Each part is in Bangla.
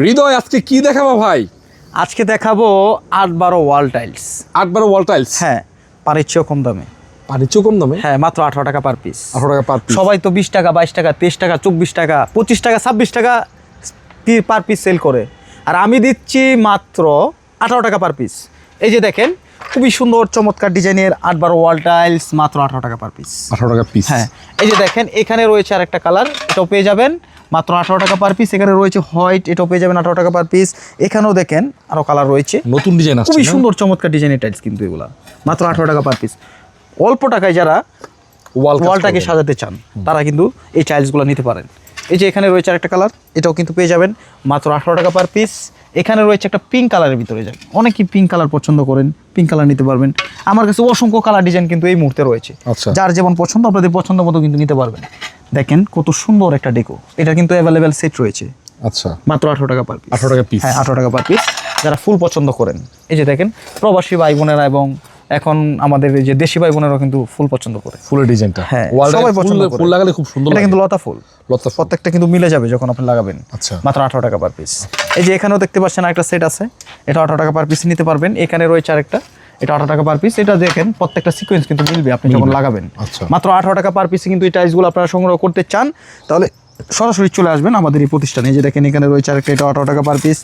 হৃদয় আজকে কি দেখাবো ভাই? আজকে দেখাবো 8-12 ওয়াল টাইলস। 8-12 wall tiles. হ্যাঁ, পানির চেয়েও কম দামে। পানির চেয়েও কম দামে? হ্যাঁ, মাত্র 18 টাকা পার পিস। 18 টাকা পার পিস। সবাই তো 20 টাকা, 22 টাকা, 23 টাকা, 24 টাকা, 25 টাকা, 26 টাকা পার পিস সেল করে, আর আমি দিচ্ছি মাত্র 18 টাকা পার পিস। এই যে দেখেন, খুবই সুন্দর চমৎকার ডিজাইনের 8-12 ওয়াল টাইলস, মাত্র 18 টাকা পার পিস। 18 টাকা পিস। হ্যাঁ, এই যে দেখেন, এখানে রয়েছে আরেকটা কালার, এটাও পেয়ে যাবেন মাত্র 18 টাকা পার পিস। এখানে রয়েছে হোয়াইট, এটাও পেয়ে যাবেন 18 টাকা পার পিস। এখানেও দেখেন আরো কালার রয়েছে, নতুন ডিজাইন আছে, খুবই সুন্দর চমৎকার ডিজাইনের টাইলস, কিন্তু এগুলা মাত্র 18 টাকা পার পিস। অল্প টাকায় যারা ওয়ালটাকে সাজাতে চান তারা কিন্তু এই টাইলসগুলো নিতে পারেন। এই যে এখানে রয়েছে আরেকটা কালার, এটাও কিন্তু পেয়ে যাবেন মাত্র 18 টাকা পার পিস। এখানে রয়েছে একটা পিঙ্ক কালারের ভিতরে যায়, অনেকেই পিঙ্ক কালার পছন্দ করেন, পিঙ্ক কালার নিতে পারবেন। আমার কাছে অসংখ্য কালার ডিজাইন কিন্তু এই মুহূর্তে রয়েছে, যার যেমন পছন্দ আপনাদের পছন্দ মতো কিন্তু নিতে পারবেন। দেখেন কত সুন্দর একটা ডেকো, এটা কিন্তু অ্যাভেলেবেল সেট রয়েছে। আচ্ছা, মাত্র 18 টাকা পার পিস। 18 টাকা পিস। হ্যাঁ, 18 টাকা পার পিস। যারা ফুল পছন্দ করেন, এই যে দেখেন প্রবাসী ভাই বোনেরা এবং এখন আমাদের এই যে দেশি ভাই বোনেরাও কিন্তু ফুল পছন্দ করে। ফুলের ডিজাইনটা, হ্যাঁ, ওয়ালটা সবাই পছন্দ করে। ফুল লাগালে খুব সুন্দর এটা লাগে। কিন্তু লতা ফুল, প্রত্যেকটা কিন্তু মিলে যাবে যখন আপনি লাগাবেন। আচ্ছা, মাত্র 18 টাকা পার পিস। এই যে এখানেও দেখতে পাচ্ছেন একটা সেট আছে, এটা 18 টাকা পার পিস নিতে পারবেন। এখানে রয়েছে আরেকটা, এটা 18 টাকা পার পিস। এটা দেখেন প্রত্যেকটা সিকোয়েন্স কিন্তু মিলবে আপনি যখন লাগাবেন। আচ্ছা, মাত্র 18 টাকা পার পিসে কিন্তু এই টাইলসগুলো আপনারা সংগ্রহ করতে চান তাহলে সরাসরি চলে আসবেন আমাদের এই প্রতিষ্ঠানে। এই যে দেখেন এখানে রয়েছে আরেকটা, এটা 18 টাকা পার পিস।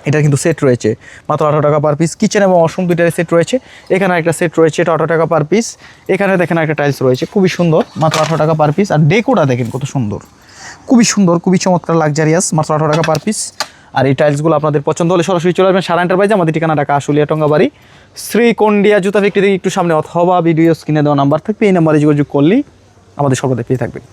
এটা কিন্তু সেট রয়েছে মাত্র 18 টাকা পার পিস। কিচেন এবং ওয়াশরুম দুইটার সেট রয়েছে। এখানে একটা সেট রয়েছে, এটা 18 টাকা পার পিস। এখানে দেখেন একটা টাইলস রয়েছে, খুবই সুন্দর, মাত্র 18 টাকা পার পিস। আর ডেকোটা দেখেন কত সুন্দর, খুবই সুন্দর, খুবই চমৎকার লাক্সারিয়াস, মাত্র 18 টাকা পার পিস। আর এই টাইলসগুলো আপনাদের পছন্দ হলে সরাসরি চলে আসবেন সারা এন্টারপ্রাইজে। আমাদের ঠিকানা ঢাকা আশুলিয়া টঙ্গাবাড়ি, শ্রীকন্ডিয়া জুতা ফ্যাক্টরি থেকে একটু সামনে, অথবা ভিডিও স্ক্রিনে দেওয়া নাম্বার থাকবে, এই নাম্বারে যোগাযোগ করলেই আমাদের সর্বদা পেয়ে থাকবেন।